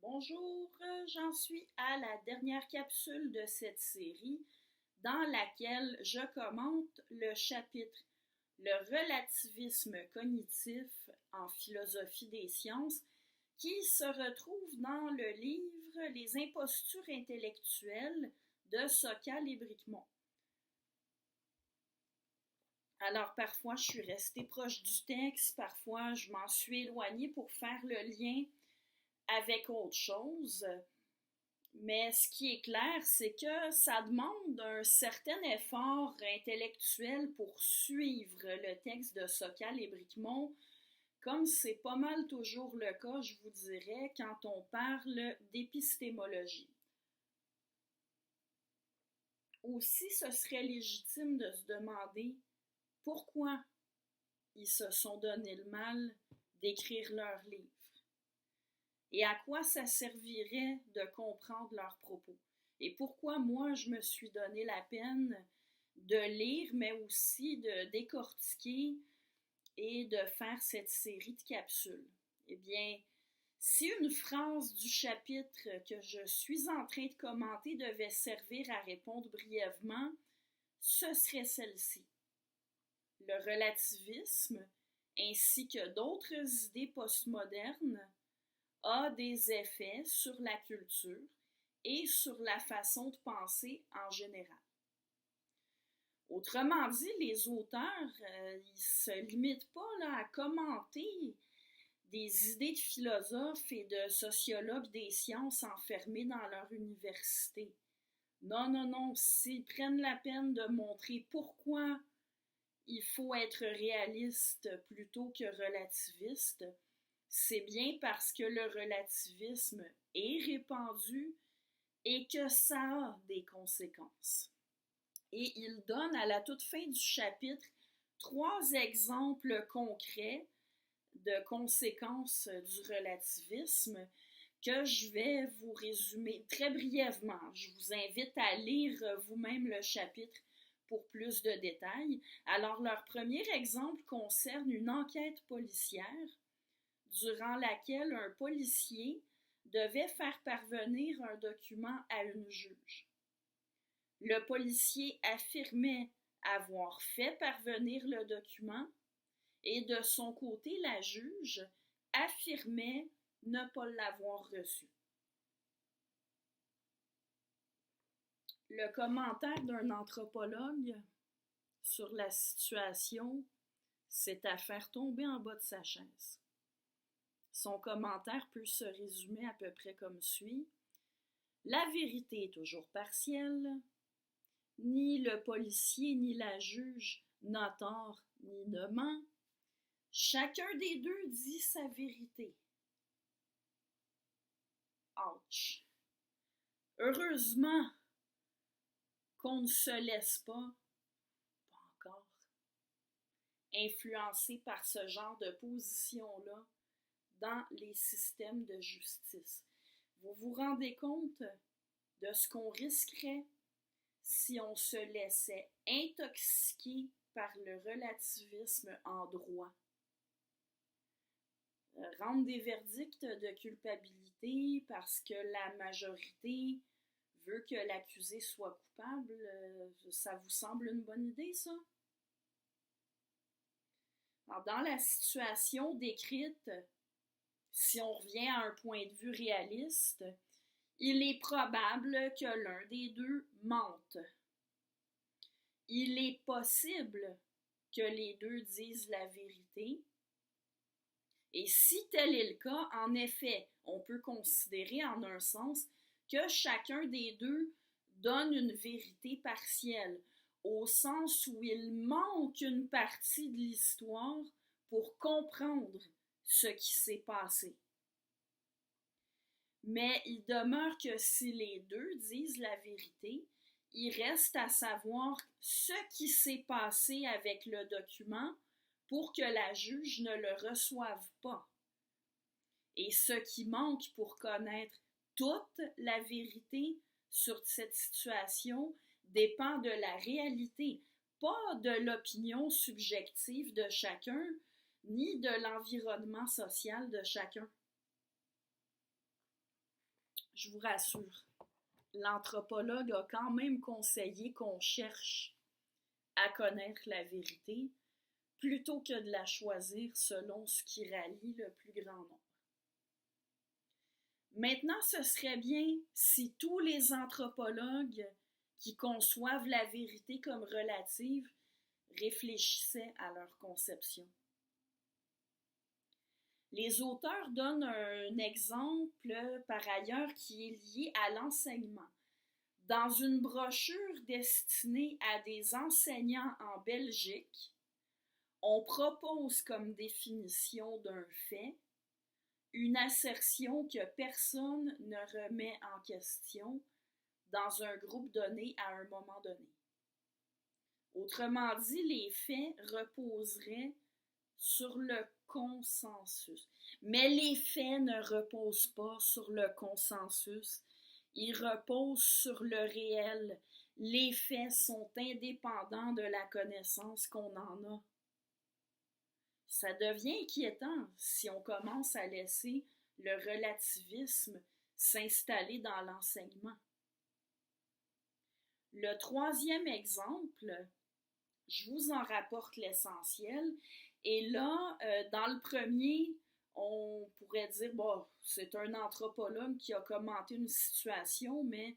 Bonjour, j'en suis à la dernière capsule de cette série dans laquelle je commente le chapitre Le relativisme cognitif en philosophie des sciences qui se retrouve dans le livre Les impostures intellectuelles de Sokal et Bricmont. Alors parfois je suis restée proche du texte, parfois je m'en suis éloignée pour faire le lien avec autre chose. Mais ce qui est clair, c'est que ça demande un certain effort intellectuel pour suivre le texte de Sokal et Bricmont, comme c'est pas mal toujours le cas, je vous dirais, quand on parle d'épistémologie. Aussi, ce serait légitime de se demander pourquoi ils se sont donné le mal d'écrire leur livre et à quoi ça servirait de comprendre leurs propos. Et pourquoi moi, je me suis donné la peine de lire, mais aussi de décortiquer et de faire cette série de capsules. Eh bien, si une phrase du chapitre que je suis en train de commenter devait servir à répondre brièvement, ce serait celle-ci. Le relativisme, ainsi que d'autres idées postmodernes, a des effets sur la culture et sur la façon de penser en général. Autrement dit, les auteurs, ils se limitent pas là, à commenter des idées de philosophes et de sociologues des sciences enfermés dans leur université. Non, non, non, s'ils prennent la peine de montrer pourquoi il faut être réaliste plutôt que relativiste, c'est bien parce que le relativisme est répandu et que ça a des conséquences. Et il donne à la toute fin du chapitre 3 exemples concrets de conséquences du relativisme que je vais vous résumer très brièvement. Je vous invite à lire vous-même le chapitre pour plus de détails. Alors, leur premier exemple concerne une enquête policière durant laquelle un policier devait faire parvenir un document à une juge. Le policier affirmait avoir fait parvenir le document et de son côté, la juge affirmait ne pas l'avoir reçu. Le commentaire d'un anthropologue sur la situation, c'est à faire tomber en bas de sa chaise. Son commentaire peut se résumer à peu près comme suit. La vérité est toujours partielle. Ni le policier ni la juge n'a tort ni ne ment. Chacun des deux dit sa vérité. Ouch! Heureusement qu'on ne se laisse pas encore, influencer par ce genre de position-là dans les systèmes de justice. Vous vous rendez compte de ce qu'on risquerait si on se laissait intoxiquer par le relativisme en droit? Rendre des verdicts de culpabilité parce que la majorité veut que l'accusé soit coupable, ça vous semble une bonne idée, ça? Alors, dans la situation décrite, si on revient à un point de vue réaliste, il est probable que l'un des deux mente. Il est possible que les deux disent la vérité. Et si tel est le cas, en effet, on peut considérer en un sens que chacun des deux donne une vérité partielle, au sens où il manque une partie de l'histoire pour comprendre ce qui s'est passé. Mais il demeure que si les deux disent la vérité, il reste à savoir ce qui s'est passé avec le document pour que la juge ne le reçoive pas. Et ce qui manque pour connaître toute la vérité sur cette situation dépend de la réalité, pas de l'opinion subjective de chacun, ni de l'environnement social de chacun. je vous rassure, l'anthropologue a quand même conseillé qu'on cherche à connaître la vérité plutôt que de la choisir selon ce qui rallie le plus grand nombre. Maintenant, ce serait bien si tous les anthropologues qui conçoivent la vérité comme relative réfléchissaient à leur conception. Les auteurs donnent un exemple par ailleurs qui est lié à l'enseignement. Dans une brochure destinée à des enseignants en Belgique, on propose comme définition d'un fait une assertion que personne ne remet en question dans un groupe donné à un moment donné. Autrement dit, les faits reposeraient sur le consensus. Mais les faits ne reposent pas sur le consensus, ils reposent sur le réel. Les faits sont indépendants de la connaissance qu'on en a. Ça devient inquiétant si on commence à laisser le relativisme s'installer dans l'enseignement. Le troisième exemple, je vous en rapporte l'essentiel. Et là, dans le premier, on pourrait dire, bon, c'est un anthropologue qui a commenté une situation, mais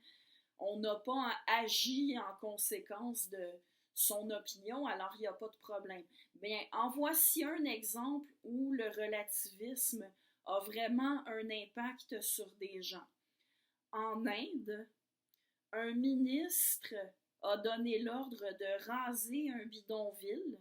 on n'a pas agi en conséquence de son opinion, alors il n'y a pas de problème. Bien, en voici un exemple où le relativisme a vraiment un impact sur des gens. En Inde, un ministre a donné l'ordre de raser un bidonville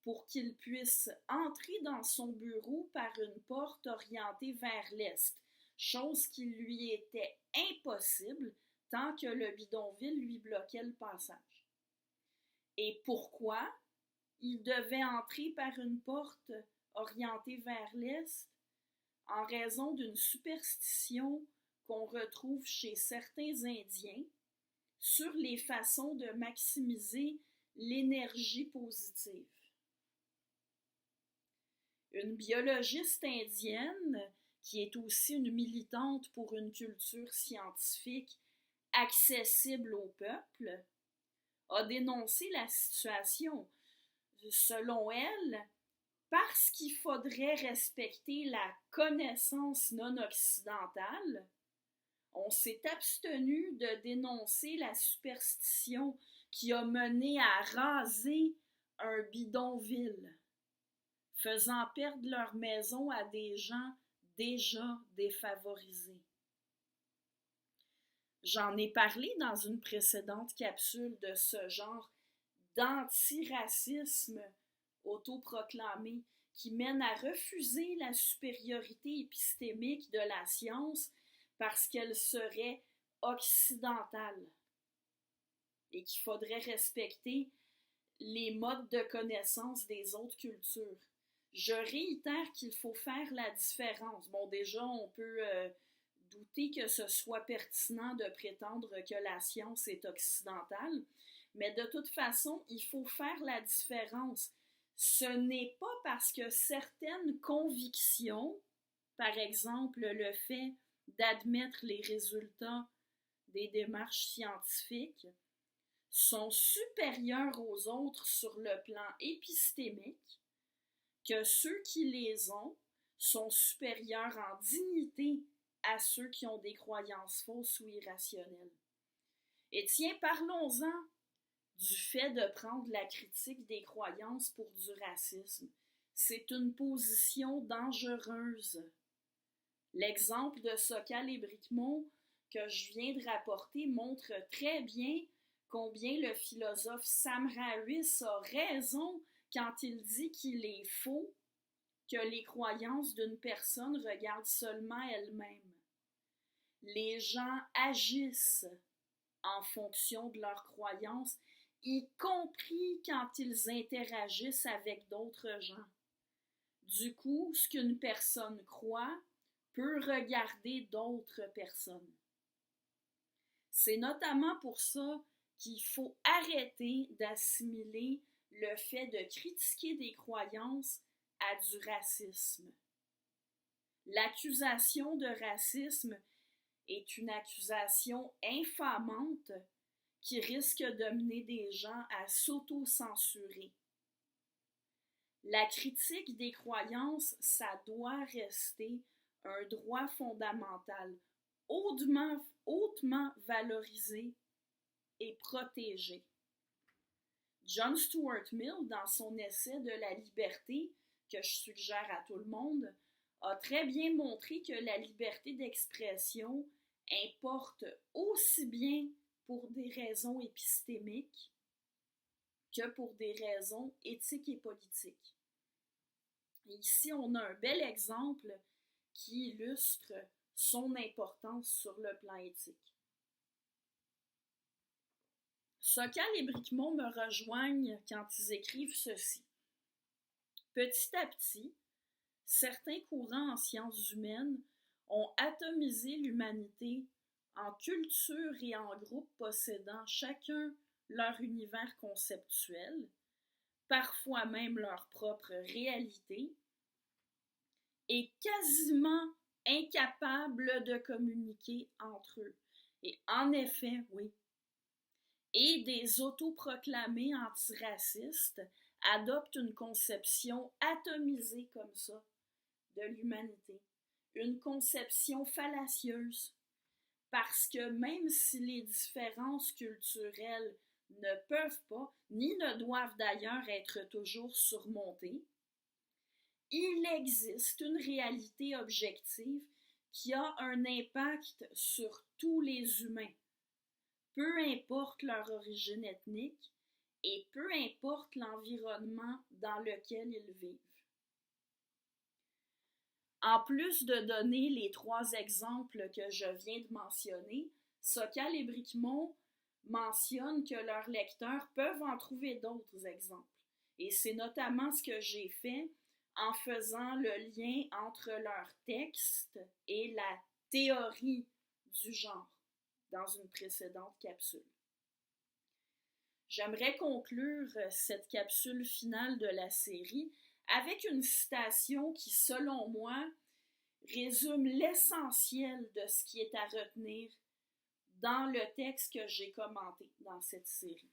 pour qu'il puisse entrer dans son bureau par une porte orientée vers l'est, chose qui lui était impossible tant que le bidonville lui bloquait le passage. Et pourquoi il devait entrer par une porte orientée vers l'est? En raison d'une superstition qu'on retrouve chez certains Indiens sur les façons de maximiser l'énergie positive. Une biologiste indienne, qui est aussi une militante pour une culture scientifique accessible au peuple, a dénoncé la situation. Selon elle, parce qu'il faudrait respecter la connaissance non occidentale, on s'est abstenu de dénoncer la superstition qui a mené à raser un bidonville, faisant perdre leur maison à des gens déjà défavorisés. J'en ai parlé dans une précédente capsule de ce genre d'antiracisme autoproclamé qui mène à refuser la supériorité épistémique de la science parce qu'elle serait occidentale et qu'il faudrait respecter les modes de connaissance des autres cultures. Je réitère qu'il faut faire la différence. Bon, déjà, on peut douter que ce soit pertinent de prétendre que la science est occidentale, mais de toute façon, il faut faire la différence. Ce n'est pas parce que certaines convictions, par exemple le fait d'admettre les résultats des démarches scientifiques, sont supérieures aux autres sur le plan épistémique, que ceux qui les ont sont supérieurs en dignité à ceux qui ont des croyances fausses ou irrationnelles. Et tiens, parlons-en du fait de prendre la critique des croyances pour du racisme. C'est une position dangereuse. L'exemple de Sokal et Bricmont que je viens de rapporter montre très bien combien le philosophe Sam Harris a raison quand il dit qu'il est faux que les croyances d'une personne regardent seulement elle-même. Les gens agissent en fonction de leurs croyances, y compris quand ils interagissent avec d'autres gens. Du coup, ce qu'une personne croit peut regarder d'autres personnes. C'est notamment pour ça qu'il faut arrêter d'assimiler le fait de critiquer des croyances à du racisme. L'accusation de racisme est une accusation infamante qui risque de mener des gens à s'auto-censurer. La critique des croyances, ça doit rester un droit fondamental, hautement valorisé et protégé. John Stuart Mill, dans son essai de la liberté, que je suggère à tout le monde, a très bien montré que la liberté d'expression importe aussi bien pour des raisons épistémiques que pour des raisons éthiques et politiques. Et ici, on a un bel exemple qui illustre son importance sur le plan éthique. Sokal et Bricmont me rejoignent quand ils écrivent ceci. Petit à petit, certains courants en sciences humaines ont atomisé l'humanité en cultures et en groupes possédant chacun leur univers conceptuel, parfois même leur propre réalité, et quasiment incapables de communiquer entre eux. Et en effet, oui. Et des autoproclamés antiracistes adoptent une conception atomisée comme ça de l'humanité. Une conception fallacieuse. Parce que même si les différences culturelles ne peuvent pas, ni ne doivent d'ailleurs être toujours surmontées, il existe une réalité objective qui a un impact sur tous les humains, peu importe leur origine ethnique et peu importe l'environnement dans lequel ils vivent. En plus de donner les 3 exemples que je viens de mentionner, Sokal et Bricmont mentionnent que leurs lecteurs peuvent en trouver d'autres exemples. Et c'est notamment ce que j'ai fait en faisant le lien entre leur texte et la théorie du genre dans une précédente capsule. J'aimerais conclure cette capsule finale de la série avec une citation qui, selon moi, résume l'essentiel de ce qui est à retenir dans le texte que j'ai commenté dans cette série.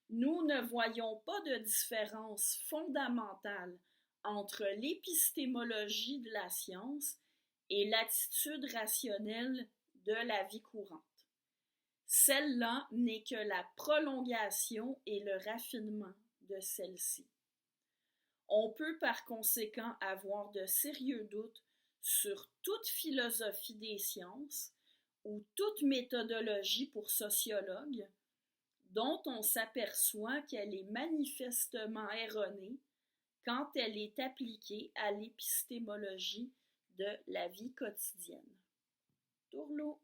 Nous ne voyons pas de différence fondamentale entre l'épistémologie de la science et l'attitude rationnelle de la vie courante. Celle-là n'est que la prolongation et le raffinement de celle-ci. On peut par conséquent avoir de sérieux doutes sur toute philosophie des sciences ou toute méthodologie pour sociologues dont on s'aperçoit qu'elle est manifestement erronée quand elle est appliquée à l'épistémologie de la vie quotidienne. Tourlot.